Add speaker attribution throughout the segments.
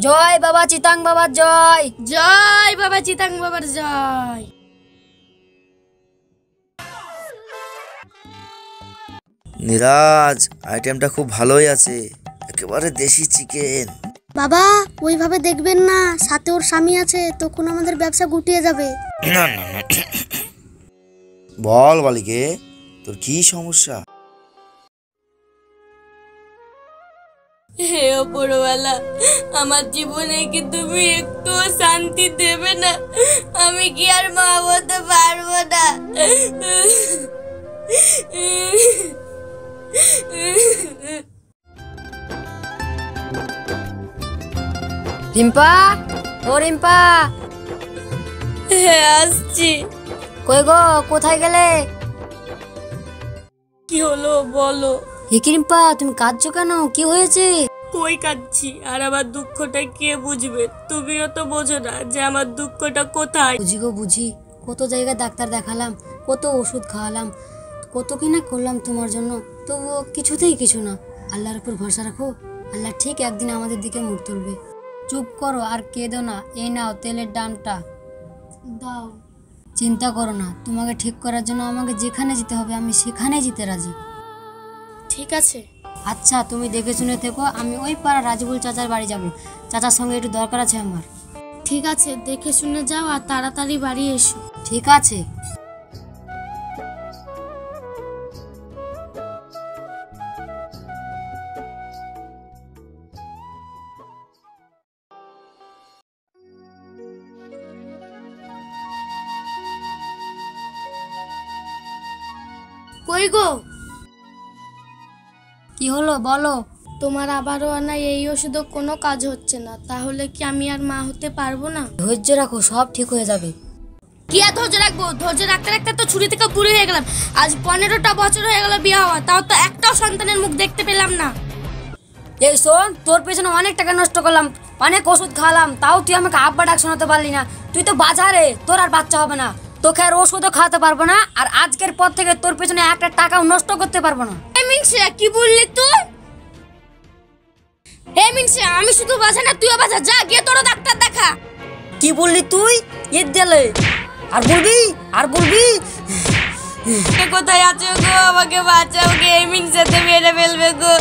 Speaker 1: জয় বাবা চিতাং বাবার জয়।
Speaker 2: জয় বাবা চিতাং বাবার জয়।
Speaker 3: নিরাজ, আইটেমটা খুব ভালোই আছে, একেবারে দেশি চিকেন।
Speaker 4: বাবা ওইভাবে দেখবেন না, সাথে ওর স্বামী আছে, তখন আমাদের ব্যবসা গুটিয়ে যাবে।
Speaker 3: বল বালিকে, তোর কি সমস্যা?
Speaker 2: হে ওপরওয়ালা, আমার জীবনে কি তুমি একটু শান্তি দেবে না? আমি কি আর মা হতে পারবো না?
Speaker 1: রিম্পা, ও রিম্পা।
Speaker 2: হ্যাঁ আসছি।
Speaker 1: কই গো, কোথায় গেলে?
Speaker 2: কি হলো বলো।
Speaker 1: হে কি রিম্পা, তুমি কাঁদছো কেন? কি হয়েছে?
Speaker 2: কই কাঁদছি, আর আমার দুঃখটা কে বুঝবে? তুমিও তো বোঝো না যে আমার দুঃখটা কোথায়।
Speaker 1: বুঝি গো বুঝি, কত জায়গায় ডাক্তার দেখালাম, কত ওষুধ খাওয়ালাম, কত কিনা করলাম তোমার জন্য, তবুও কিছুতেই কিছু না। আল্লাহর উপর ভরসা রাখো, আল্লাহ ঠিক একদিন আমাদের দিকে মুখ তুলবে। চুপ করো আর কেঁদো না। এই নাও তেলের দামটা দাও। চিন্তা করো না, তোমাকে ঠিক করার জন্য আমাকে যেখানে যেতে হবে আমি সেখানে যেতে রাজি।
Speaker 2: ঠিক আছে।
Speaker 1: আচ্ছা তুমি দেখে শুনে থেকো, আমি ওই পাড়া রাজিবুল চাচার বাড়ি যাব, চাচার সঙ্গে একটু দরকার আছে আমার।
Speaker 4: ঠিক আছে, দেখে শুনে যাও আর তাড়াতাড়ি বাড়ি এসো।
Speaker 1: ঠিক আছে।
Speaker 2: কই গো?
Speaker 1: কি হলো বলো।
Speaker 2: তোমার আবারও আনা এই ওষুধও কোনো কাজ হচ্ছে না, তাহলে কি আমি আর মা হতে পারবো না?
Speaker 1: ধৈর্য রাখো, সব ঠিক হয়ে যাবে।
Speaker 2: কি আর ধৈর্য রাখবো? ধৈর্য রাখতে রাখতে তো ছুরি থেকে বুড়ি হয়ে গেলাম। আজ 15টা বছর হয়ে গেল বিয়ে হওয়া, তাও তো একটাও সন্তানের মুখ দেখতে পেলাম না।
Speaker 1: এই শোন, তোর পেছনে অনেক টাকা নষ্ট করলাম, অনেক ওষুধ খাওয়ালাম, তাও তুই আমাকে আব্বা ডাক শোনাতে পারলি না। তুই তো বাজারে, তোর আর বাচ্চা হবে না, তোকে আর ওষুধও খাওয়াতে পারবো না, আর আজকের পর থেকে তোর পেছনে একটা টাকাও নষ্ট করতে পারবো না।
Speaker 2: কি বললি তুই? আমি শুধু বাজা না, তুইও বাজা। যা গিয়ে তোর ডাক্তার দেখা।
Speaker 1: কি বললি তুই? ঈদ দিলে আর বলবি আর বলবি?
Speaker 2: কোথায় আছো গো? আমাকে বাঁচাও, গেমিং সাথে মেরে ফেলবে গো।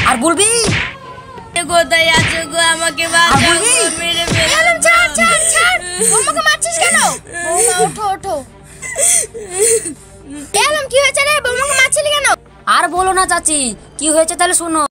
Speaker 1: আর বলবি?
Speaker 2: কোথায় আছো গো? আমাকে বাঁচাও গো, মেরে ফেলবে। ছাড় ছাড় ছাড়, আমাকে মারছিস কেন? বৌমা ওঠো ওঠো। এলাম, কি হয়েছে রে? বৌমাকে মারছিলি কেন?
Speaker 1: আর বলো না চাচি, কি হয়েছে তাহলে শোনো।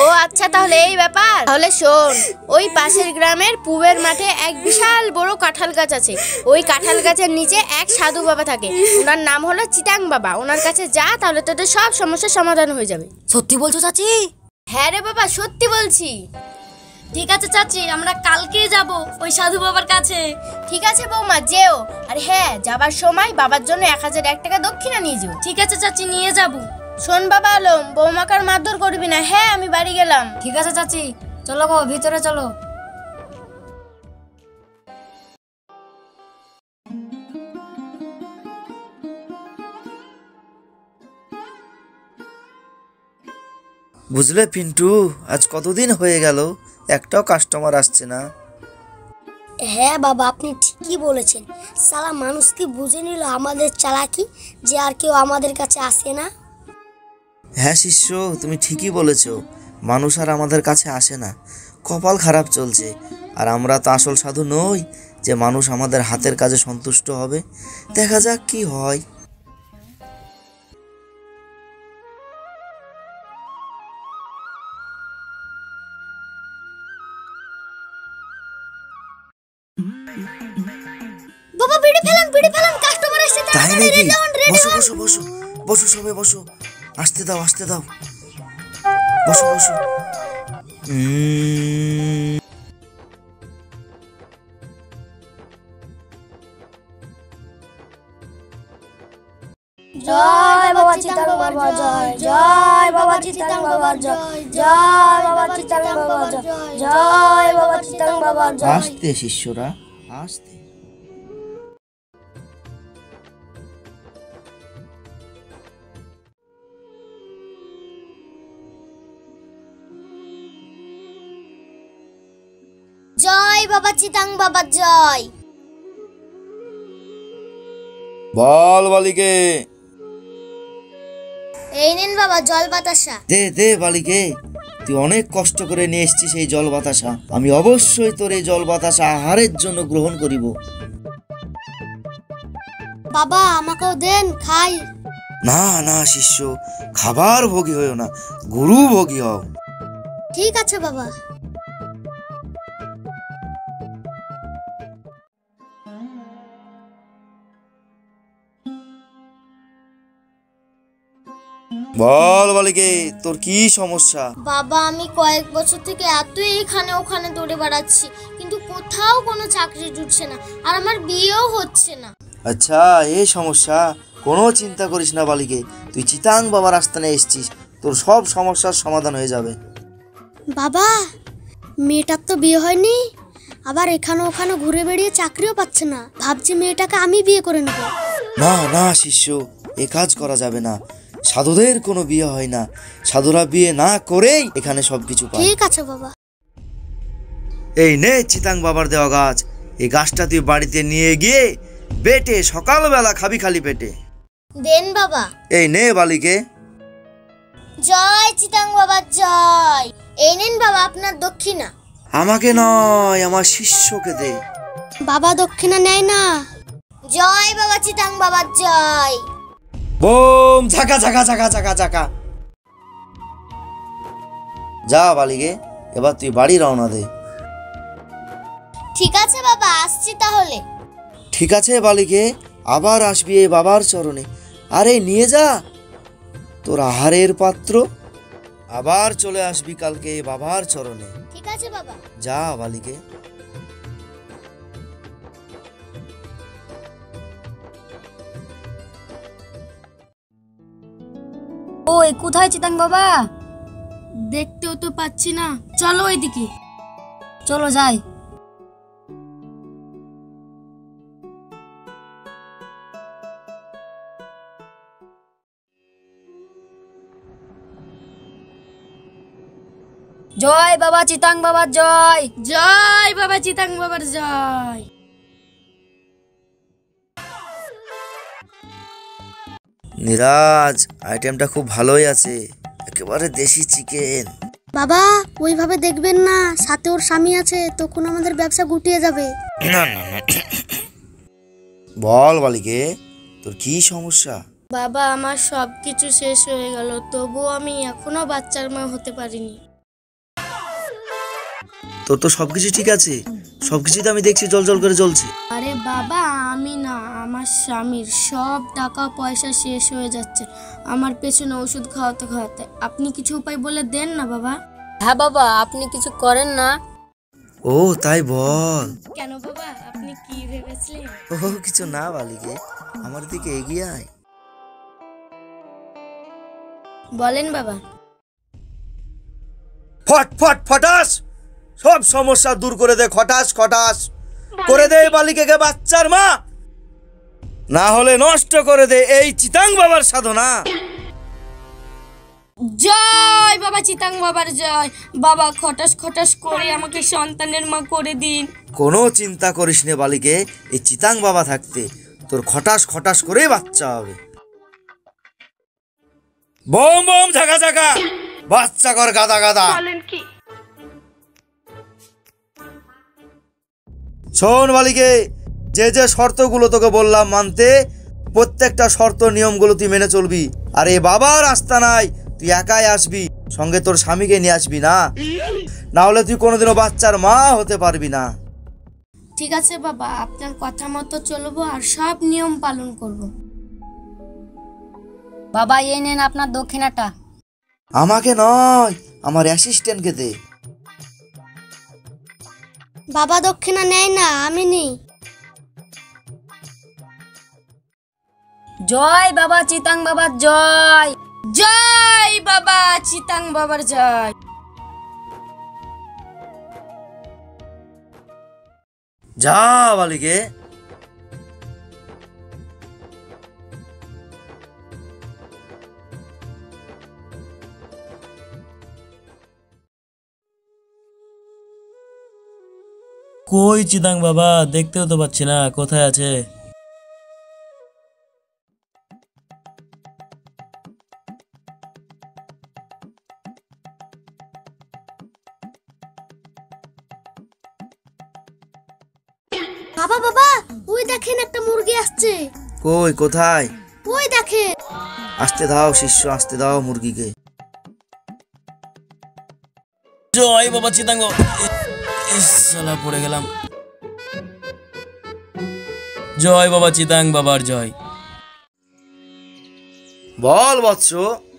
Speaker 2: ও আচ্ছা, তাহলে এই ব্যাপার। তাহলে শোন, ওই পাশের গ্রামের পুবের মাঠে এক বিশাল বড় কাঁঠাল গাছ আছে। ওই কাঁঠাল গাছের নিচে এক সাধু বাবা থাকে, ওনার নাম হলো চিতাং বাবা। ওনার কাছে যা, তাহলে তোদের সব সমস্যার সমাধান হয়ে যাবে।
Speaker 1: সত্যি বলছো চাচি?
Speaker 2: হ্যাঁ রে বাবা, সত্যি বলছি। ঠিক আছে চাচি, আমরা কালকে যাব ওই সাধু বাবার কাছে। ঠিক আছে বৌমা, যেও। আর হ্যাঁ, যাবার সময় বাবার জন্য 1001 টাকা দক্ষিণা নিয়ে যাও। ঠিক আছে চাচি, নিয়ে যাব। শোন বাবা আলম, বৌমাকার মারধর করবি না। হ্যাঁ, আমি বাড়ি গেলাম।
Speaker 1: ঠিক আছে চাচি, চলো গো ভিতরে চলো।
Speaker 3: বুঝলে পিন্টু, আজ কতদিন হয়ে গেল একটাও কাস্টমার আসছে না।
Speaker 4: হ্যাঁ বাবা, আপনি ঠিকই বলেছেন। সালা মানুষ কি বুঝে নিল আমাদের চালাকি, যে আর কেউ আমাদের কাছে আসে না।
Speaker 3: হ্যাঁ শিষ্য, তুমি ঠিকই বলেছ, মানুষ আর আমাদের কাছে আসে না। কপাল খারাপ চলছে, আর আমরা তো আসল সাধু নই যে মানুষ আমাদের হাতের কাজে সন্তুষ্ট হবে। দেখা যাক কি হয়।
Speaker 4: বাবা বিড়ি ফেলান, কাস্টমার এসেছে।
Speaker 3: তাই নাকি? বসো বসো বসো বসো, সবে বসো। আসতে দাও আসতে দাও, বসো বসো।
Speaker 4: জয় বাবা চিতাং বাবা জয়, জয় বাবা চিতাং বাবা জয়, জয় বাবা চিতাং বাবা জয়, জয় বাবা চিতাং বাবা জয়।
Speaker 3: আস্তে শিষ্যরা, আস্তে।
Speaker 2: চিতাং বাবার জয়।
Speaker 3: বল বালিকে।
Speaker 2: এই নিন বাবা জল বাতাসা।
Speaker 3: দে দে বালিকে, তুই অনেক কষ্ট করে নিয়ে এসেছিস এই জল বাতাসা। আমি অবশ্যই তোর এই জল বাতাসা আহারের জন্য গ্রহণ করিব।
Speaker 2: বাবা আমাকেও দেন খাই।
Speaker 3: না না শিষ্য, খাবার ভোগী হয়েও না, গুরু ভোগী হও।
Speaker 2: ঠিক আছে বাবা।
Speaker 3: বল বালিকে, তোর কি সমস্যা?
Speaker 2: বাবা আমি কয়েক বছর থেকে এত এখানে ওখানে দৌড়ে বেড়াচ্ছি, কিন্তু কোথাও কোনো চাকরি জুটছে না, আর আমার বিয়েও হচ্ছে না।
Speaker 3: আচ্ছা এই সমস্যা, কোনো চিন্তা করিস না বালিকে, তুই চিতাং বাবার আস্থানে এসেছিস, তোর সব সমস্যার সমাধান হয়ে যাবে।
Speaker 2: বাবা মেয়েটার তো বিয়ে হয়নি, আবার এখানে ওখানে ঘুরে বেড়িয়ে চাকরিও পাচ্ছে না, ভাবছি মেয়েটাকে আমি বিয়ে করে নেব।
Speaker 3: না না শিষ্য, এ কাজ করা যাবে না। সাধুদের কোনো বিয়ে হয় না, সাধুরা বিয়ে না করেই এখানে সবকিছু পায়।
Speaker 2: ঠিক আছে বাবা।
Speaker 3: এই নে চিতাং বাবার দেওয়া গাছ, এই গাছটা তুই বাড়িতে নিয়ে গিয়ে বেটে সকালবেলা খাবি খালি পেটে।
Speaker 2: দেন বাবা।
Speaker 3: এই নে বালিকে।
Speaker 2: জয় চিতাং বাবার জয়। এই নিন বাবা আপনার দক্ষিণা।
Speaker 3: আমাকে নয়, আমার শিষ্যকে দে।
Speaker 2: বাবা দক্ষিণা নেয় না। জয় বাবা চিতাং বাবার জয়।
Speaker 3: বোম ঝাকা ঝাকা ঝাকা ঝাকা ঝাকা। যা বালিকে, এবার তুই বাড়ি রওনা দে।
Speaker 2: ঠিক আছে বাবা আসছি তাহলে।
Speaker 3: ঠিক আছে বালিকে, আবার আসবি এই বাবার চরণে। আরে নিয়ে যা তোর আহারের পাত্র, আবার চলে আসবি কালকে এই বাবার চরণে।
Speaker 2: ঠিক আছে বাবা।
Speaker 3: যা বালিকে।
Speaker 1: ওই কোথায় চিতাং বাবা?
Speaker 2: দেখতেও তো পাচ্ছি না, চলো ওইদিকে।
Speaker 1: চলো যাই। জয় বাবা চিতাং বাবার জয়।
Speaker 2: জয় বাবা চিতাং বাবার জয়।
Speaker 3: নিরাজ, আইটেমটা খুব ভালোই আছে, একেবারে দেশি চিকেন।
Speaker 2: বাবা ওইভাবে দেখবেন না, সাথে ওর স্বামী আছে, তখন আমাদের ব্যবসা গুটিয়ে যাবে।
Speaker 3: বল বালিকে, তোর কি সমস্যা?
Speaker 2: বাবা আমার সবকিছু শেষ হয়ে গেল, তবুও আমি এখনো বাচ্চার মা হতে পারিনি।
Speaker 3: তোর তো সবকিছু ঠিক আছে, সবকিছু তো আমি দেখছি জল জল করে জ্বলছে।
Speaker 2: আরে বাবা আমি না, আমার স্বামীর সব টাকা পয়সা শেষ হয়ে যাচ্ছে আমার পেছনে ওষুধ খাওয়াতে খাওয়াতে। আপনি কিছু উপায় বলে দেন না বাবা।
Speaker 1: হ্যাঁ বাবা, আপনি কিছু করেন না?
Speaker 3: ও তাই বল।
Speaker 2: কেন বাবা আপনি কি ভেবেছিলেন?
Speaker 3: ও কিছু না বালিকে, আমার দিকে এগিয়ে আয়।
Speaker 2: বলেন বাবা।
Speaker 3: ফট ফট ফটাস, সব সমস্যা দূর করে দে, খটাস খটাস করে দে বালিকাকে বাচ্চার মা, না হলে নষ্ট করে দে এই চিতাং বাবার সাধনা।
Speaker 2: জয় বাবা চিতাং বাবার জয়। বাবা খটাস খটাস করে আমাকে সন্তানের মা করে দিন।
Speaker 3: কোনো চিন্তা করিস নে বালিকে, এই চিতাং বাবা থাকতে তোর খটাস খটাস করেই বাচ্চা হবে। বোম বোম ঝাঁকা ঝাঁকা, বাচ্চা কর গাদা গাদা। শোন বালিকে, যে যে শর্তগুলো তোকে বললাম মানতে, প্রত্যেকটা শর্ত নিয়মগুলো তুই মেনে চলবি। আর এই বাবার আস্তানায় তুই একাই আসবি, সঙ্গে তোর স্বামীকে নিয়ে আসবি না, না হলে তুই কোনোদিনও বাচ্চার মা হতে পারবি না।
Speaker 2: ঠিক আছে বাবা, আপনার কথা মতো চলবো আর সব নিয়ম পালন করব।
Speaker 1: বাবা এই নেন আপনার দক্ষিণাটা।
Speaker 3: আমাকে নয়, আমার অ্যাসিস্ট্যান্টকে দে।
Speaker 2: বাবা দক্ষিণা নেয় না, আমি নিই।
Speaker 1: জয় বাবা চিতাং বাবার জয়।
Speaker 2: জয় বাবা চিতাং বাবার জয়।
Speaker 3: যা বালিকে।
Speaker 5: কই চিতাং বাবা, দেখতেও তো পাচ্ছি না, কোথায় আছে?
Speaker 2: বাবা বাবা, ওই দেখেন একটা মুরগি আসছে।
Speaker 3: কই, কোথায়?
Speaker 2: ওই দেখেন।
Speaker 3: আসতে দাও শিষ্য, আসতে দাও মুরগিকে।
Speaker 5: জয় বাবা চিতাঙ্গ। সালা পড়ে গেলাম। জয় বাবা চিতাং বাবার জয়।
Speaker 3: বল বৎস,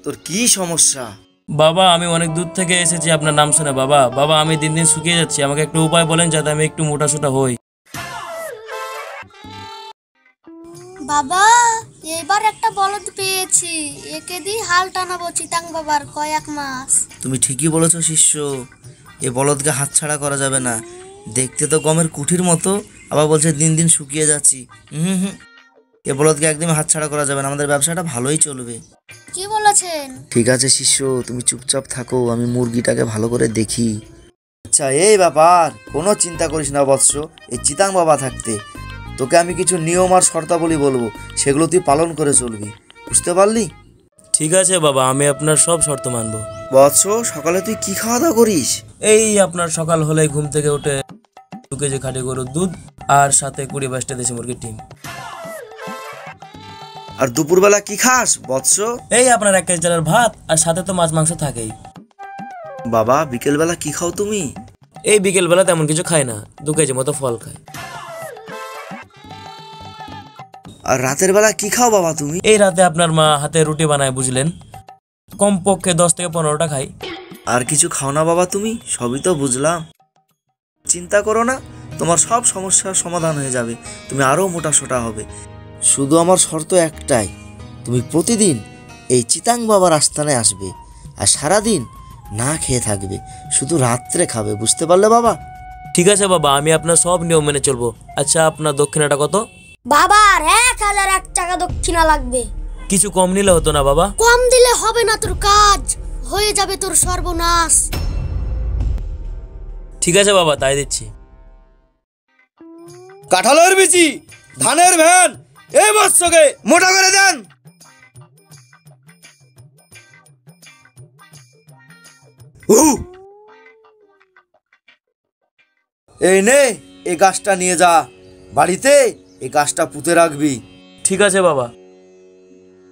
Speaker 3: তোর কি সমস্যা?
Speaker 5: বাবা আমি অনেক দূর থেকে এসেছি আপনার নাম শুনে। বাবা বাবা আমি দিন দিন শুকিয়ে যাচ্ছি, আমাকে একটু উপায় বলেন যাতে আমি একটু মোটাসোটা হই।
Speaker 2: বাবা এবার একটা বলদ পেয়েছি, একে দিয়ে হাল টানাবো চিতাং বাবার কয়েক মাস।
Speaker 3: তুমি ঠিকই বলেছো শিষ্য, এ বলদকে হাতছাড়া করা যাবে না। দেখতে তো গমের কুঠির মতো, আবার বলছে দিন দিন শুকিয়ে যাচ্ছি। হুম হুম, এ বলদকে একদম হাতছাড়া করা যাবে না, আমাদের ব্যবসাটা ভালোই চলবে।
Speaker 2: কি বলেছেন?
Speaker 3: ঠিক আছে শিষ্য, তুমি চুপচাপ থাকো, আমি মুরগিটাকে ভালো করে দেখি। আচ্ছা এই ব্যাপার, কোনো চিন্তা করিস না বৎস। এই চিতাং বাবা থাকতে তোকে আমি কিছু নিয়ম আর শর্তাবলী বলবো, সেগুলো তুই পালন করে চলবি, বুঝতে পারলি?
Speaker 5: ঠিক আছে বাবা, আমি আপনার সব শর্ত মানবো।
Speaker 3: বৎস, সকালে তুই কি খাওয়া দাওয়া করিস?
Speaker 5: এই আপনার সকাল হলে ঘুম থেকে উঠে 2 কেজি খাঁটি গরুর দুধ আর সাথে 20-22টা দেশি মুরগির ডিম।
Speaker 3: আর দুপুরবেলা কি খাস বৎস?
Speaker 5: এই আপনার 1 কেজি চালের ভাত আর সাথে তো মাছ মাংস থাকেই।
Speaker 3: বাবা বিকেলবেলা কি খাও তুমি?
Speaker 5: এই বিকেল বেলা তেমন কিছু খাই না, 2 কেজি মতো ফল খাই।
Speaker 3: আর রাতের বেলা কি খাও বাবা তুমি?
Speaker 5: এই রাতে আপনার মা হাতে রুটি বানায়, বুঝলেন, কমপক্ষে 10 থেকে 15টা খাই।
Speaker 3: আর কিছু খাও না বাবা তুমি? সবই তো বুঝলাম, চিন্তা করো না, তোমার সব সমস্যার সমাধান হয়ে যাবে, তুমি আরো মোটাসোটা হবে। শুধু আমার শর্ত একটাই, তুমি প্রতিদিন এই চিতাং বাবার আস্তানায় আসবে আর সারাদিন না খেয়ে থাকবে, শুধু রাত্রে খাবে, বুঝতে পারলে বাবা?
Speaker 5: ঠিক আছে বাবা, আমি আপনার সব নিয়ম মেনে চলবো। আচ্ছা আপনার দক্ষিণাটা কত?
Speaker 4: বাবার 1001 টাকা দক্ষিণা লাগবে।
Speaker 5: কিছু কম নিলে হতো না বাবা?
Speaker 2: কম দিলে হবে না, তোর কাজ হয়ে যাবে তোর সর্বনাশ।
Speaker 5: ঠিক আছে বাবা, তাই দিচ্ছি।
Speaker 3: কাঁঠালের বিচি, ধানের ভ্যান, এই বৎসকে মোটা করে দেন। এই নে, এই গাছটা নিয়ে যা বাড়িতে, এই গাছটা পুঁতে রাখবি।
Speaker 5: ঠিক আছে বাবা।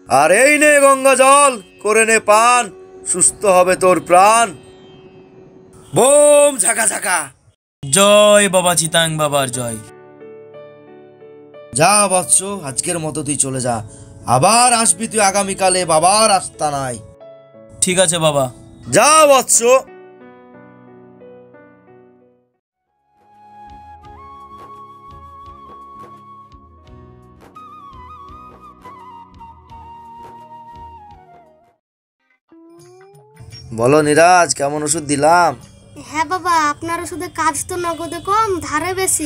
Speaker 3: আর এই নে গঙ্গা জল, করে নে পান, সুস্থ হবে তোর প্রাণ। বোম ঝাঁকা ঝাঁকা।
Speaker 5: জয় বাবা চিতাং বাবার জয়।
Speaker 3: যা বৎস, আজকের মতো তুই চলে যা, আবার আসবি তুই আগামীকালে বাবার আস্তানায়।
Speaker 5: ঠিক আছে বাবা।
Speaker 3: যা বৎস। বলো নিরাজ, কেমন ওষুধ দিলাম?
Speaker 2: হ্যাঁ বাবা, আপনার ওষুধে কাজ তো নগদে কম, ধারে বেশি।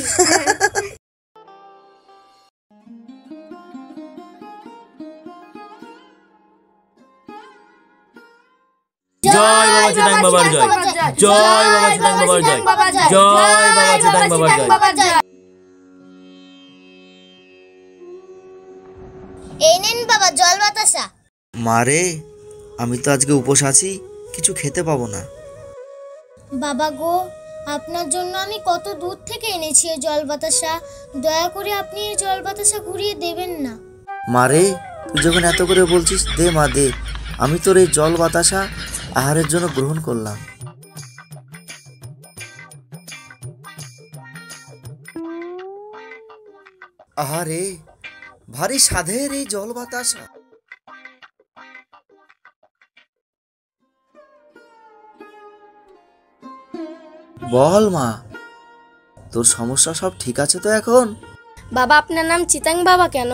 Speaker 5: জয় বাবা চিতাং বাবার জয়। জয় বাবা চিতাং বাবার জয়। জয় বাবা চিতাং বাবার জয়।
Speaker 2: এই নেন বাবা জল বাতাসা।
Speaker 3: মারে, আমি তো আজকে উপোস আছি, কিছু খেতে পাবো না।
Speaker 2: বাবা গো, আপনার জন্য আমি কত দূর থেকে এনেছি এই জল বাতাসা, দয়া করে আপনি এই জল বাতাসা ঘুরিয়ে দেবেন না।
Speaker 3: মারে, তুই যখন এত করে বলছিস, দে মা দে, আমি তোর এই জল বাতাসা আহারের জন্য গ্রহণ করলাম। আহারে, ভারী স্বাদের এই জল বাতাসা। বল মা, তোর সমস্যা সব ঠিক আছে তো এখন?
Speaker 2: বাবা আপনার নাম চিতাং বাবা কেন?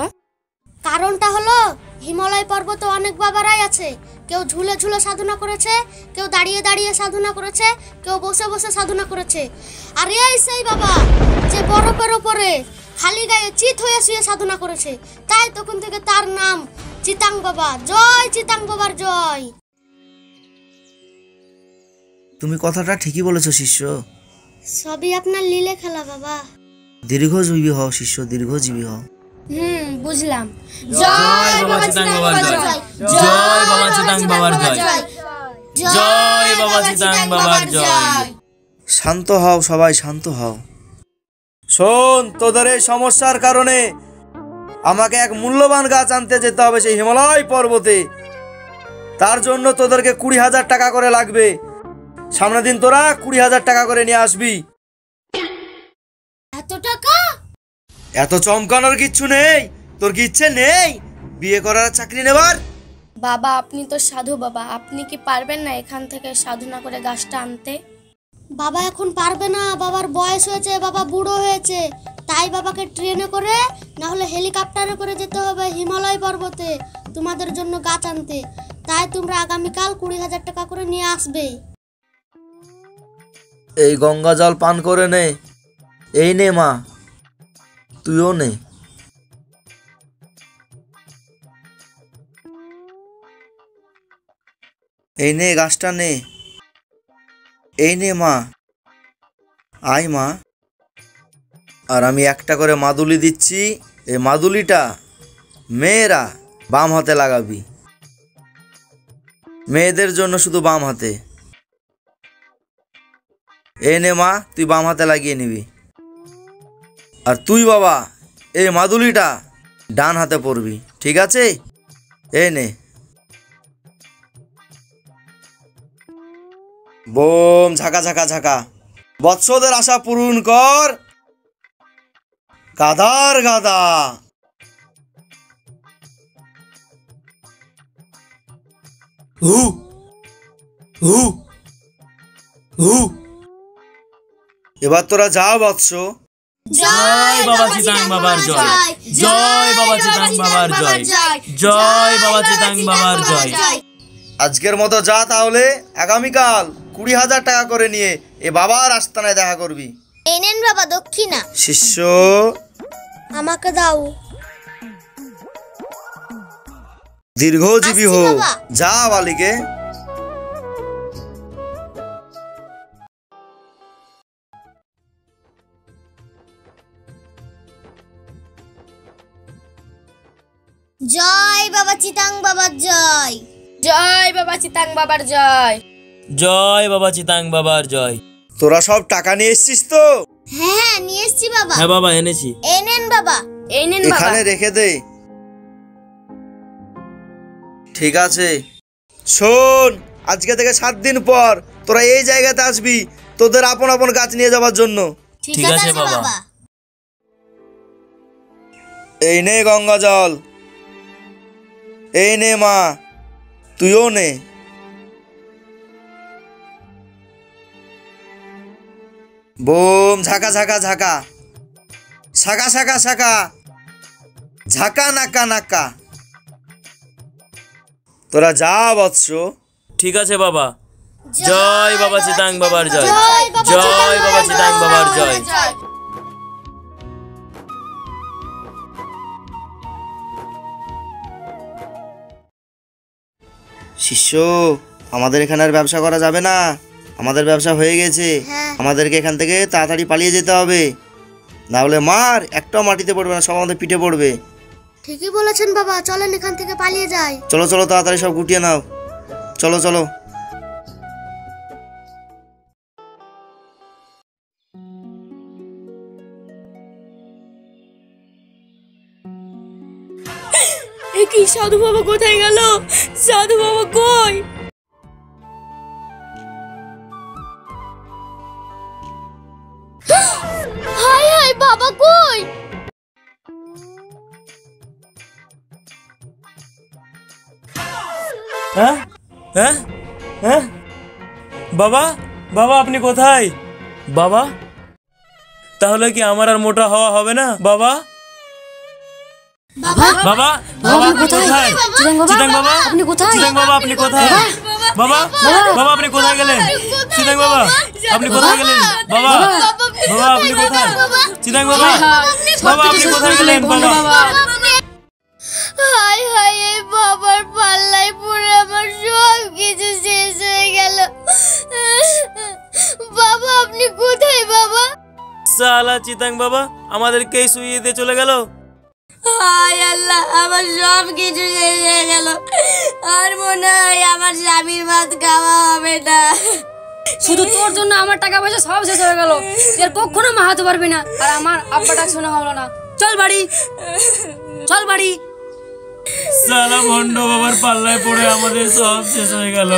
Speaker 2: কারণটা হলো, হিমালয় পর্বতে অনেক বাবারাই আছে, কেউ ঝুলে ঝুলে সাধনা করেছে, কেউ দাঁড়িয়ে দাঁড়িয়ে সাধনা করেছে, কেউ বসে বসে সাধনা করেছে। আর এই সেই বাবা যে বরফের ওপরে খালি গায়ে চিত হয়ে শুয়ে সাধনা করেছে, তাই তখন থেকে তার নাম চিতাং বাবা। জয় চিতাং বাবার জয়।
Speaker 3: তুমি কথাটা ঠিকই বলেছো শিষ্য,
Speaker 4: সবই আপনার লীলে খেলা বাবা।
Speaker 3: দীর্ঘজীবী হও শিষ্য, দীর্ঘজীবী হও।
Speaker 2: বুঝলাম।
Speaker 5: জয় বাবা চিতাং বাবার জয়, জয় বাবা চিতাং বাবার জয়, জয় বাবা চিতাং বাবার জয়।
Speaker 3: শান্ত হও সবাই, শান্ত হও। শোন, তোদের এই সমস্যার কারণে আমাকে এক মূল্যবান গাছ আনতে যেতে হবে সেই হিমালয় পর্বতে। তার জন্য তোদেরকে 20,000 টাকা করে লাগবে। সামনের দিন তোরা 20,000 টাকা করে নিয়ে আসবি।
Speaker 2: এত টাকা?
Speaker 3: এত চমকানোর কিচ্ছু নেই। তোর কি ইচ্ছে নেই বিয়ে করার, চাকরি নেবার?
Speaker 2: বাবা আপনি তো সাধু বাবা, আপনি কি পারবেন না এখান থেকে সাধনা করে গাছটা আনতে?
Speaker 4: বাবা এখন পারবে না, বাবার বয়স হয়েছে, বাবা বুড়ো হয়েছে। তাই বাবাকে ট্রেনে করে না হলে হেলিকপ্টারে করে যেতে হবে হিমালয় পর্বতে তোমাদের জন্য গাছ আনতে। তাই তোমরা আগামীকাল 20,000 টাকা করে নিয়ে আসবে।
Speaker 3: এই গঙ্গা জল পান করে নে। এই নে মা, তুইও নে। এই নে গাছটা নে। এই নে মা, আয় মা। আর আমি একটা করে মাদুলি দিচ্ছি। এই মাদুলিটা মেয়েরা বাম হাতে লাগাবি, মেয়েদের জন্য শুধু বাম হাতে। এই নে মা, তুই বাম হাতে লাগিয়ে নিবি। আর তুই বাবা এই মাদুলিটা ডান হাতে পরবি, ঠিক আছে? এই নে। বোম ঝাঁকা ঝাঁকা ঝাঁকা। বৎসদের আশা পূরণ কর গাধার গাধা। হু হু হু। এবার তোরা যা বৎস।
Speaker 5: জয় বাবা চিতাং বাবার জয়, জয় বাবা চিতাং বাবার জয়, জয় বাবা চিতাং বাবার জয়।
Speaker 3: আজকের মতো যা, তাহলে আগামীকাল 20,000 টাকা করে নিয়ে এ বাবার আস্তানায় দেখা করবি।
Speaker 4: এই নেন বাবা দক্ষিণা।
Speaker 3: শিষ্য
Speaker 4: আমাকে দাও।
Speaker 3: দীর্ঘজীবী
Speaker 4: আসছি
Speaker 3: হো।
Speaker 4: বাবা।
Speaker 3: যা বালিকে।
Speaker 4: জয় বাবা চিতাং বাবার জয়।
Speaker 2: জয় বাবা চিতাং বাবার জয়।
Speaker 5: জয় বাবা চিতাং বাবার জয়।
Speaker 3: তোরা সব টাকা নিয়ে এসছিস তো?
Speaker 4: হ্যাঁ নিয়ে এসছি বাবা।
Speaker 5: হ্যাঁ বাবা এনেছি।
Speaker 4: এই নেন বাবা।
Speaker 2: এই নেন বাবা।
Speaker 3: এখানে রেখে দে। ঠিক আছে। শোন, আজকে থেকে 7 দিন পর তোরা এই জায়গাতে আসবি তোদের আপন আপন গাছ নিয়ে যাওয়ার জন্য।
Speaker 5: ঠিক আছে বাবা।
Speaker 3: এই নে গঙ্গা জল। এই নে মা, তুইও নে। বোম ঝাঁকা ঝাঁকা ঝাঁকা, শাখা শাখা শাখা, ঝাঁকা নাকা নাকা। তোরা যা বৎস।
Speaker 5: ঠিক আছে বাবা। জয় বাবা চিতাং বাবার জয়, জয় বাবা চিতাং বাবার জয়।
Speaker 3: শিষ্য, আমাদের এখানে আর ব্যবসা করা যাবে না। আমাদের ব্যবসা হয়ে গেছে। আমাদেরকে এখান থেকে তাড়াতাড়ি পালিয়ে যেতে হবে, না হলে মার একটাও মাটিতে পড়বে না, সব আমাদের পিঠে পড়বে।
Speaker 4: ঠিকই বলেছেন বাবা, চলেন এখান থেকে পালিয়ে যাই।
Speaker 3: চলো চলো, তাড়াতাড়ি সব গুটিয়ে নাও। চলো চলো।
Speaker 2: এ কি, সাধু বাবা কোথায় গেল? সাধু বাবা কই? হায় হায়, বাবা কই?
Speaker 5: হ্যাঁ হ্যাঁ হ্যাঁ। বাবা, বাবা আপনি কোথায়? বাবা, তাহলে কি আমার আর মোটা হওয়া হবে না? বাবা, বাবা, বাবা আপনি কোথায়? চিতাং বাবা,
Speaker 1: আপনি কোথায়?
Speaker 5: চিতাং বাবা আপনি কোথায়? বাবা, বাবা আপনি কোথায় গেলেন? চিতাং বাবা আপনি কোথায় গেলেন? বাবা, বাবা আপনি কোথায়? চিতাং বাবা, বাবা আপনি কোথায় গেলেন? বাবা,
Speaker 2: হায় হায়, এই বাবার পাল্লায় পড়ে আমার সব কিছু শেষ হয়ে গেল। বাবা আপনি কোথায়?
Speaker 5: সালা চিতাং বাবা আমাদেরকেই শুইয়ে দিয়ে চলে গেল।
Speaker 2: হায় আল্লাহ, আমার সব কিছু শেষ হয়ে গেল। আর মনে হয় আমার স্বামীর ভাত খাওয়া হবে না।
Speaker 1: শুধু তোর জন্য আমার টাকা পয়সা সব শেষ হয়ে গেল। এর কখনো মাহাতে পারবি না। আর আমার আব্বাটা শোনা হলো না। চল বাড়ি, চল বাড়ি।
Speaker 5: সালা ভণ্ড বাবার পাল্লায় পড়ে আমাদের সব শেষ হয়ে গেল।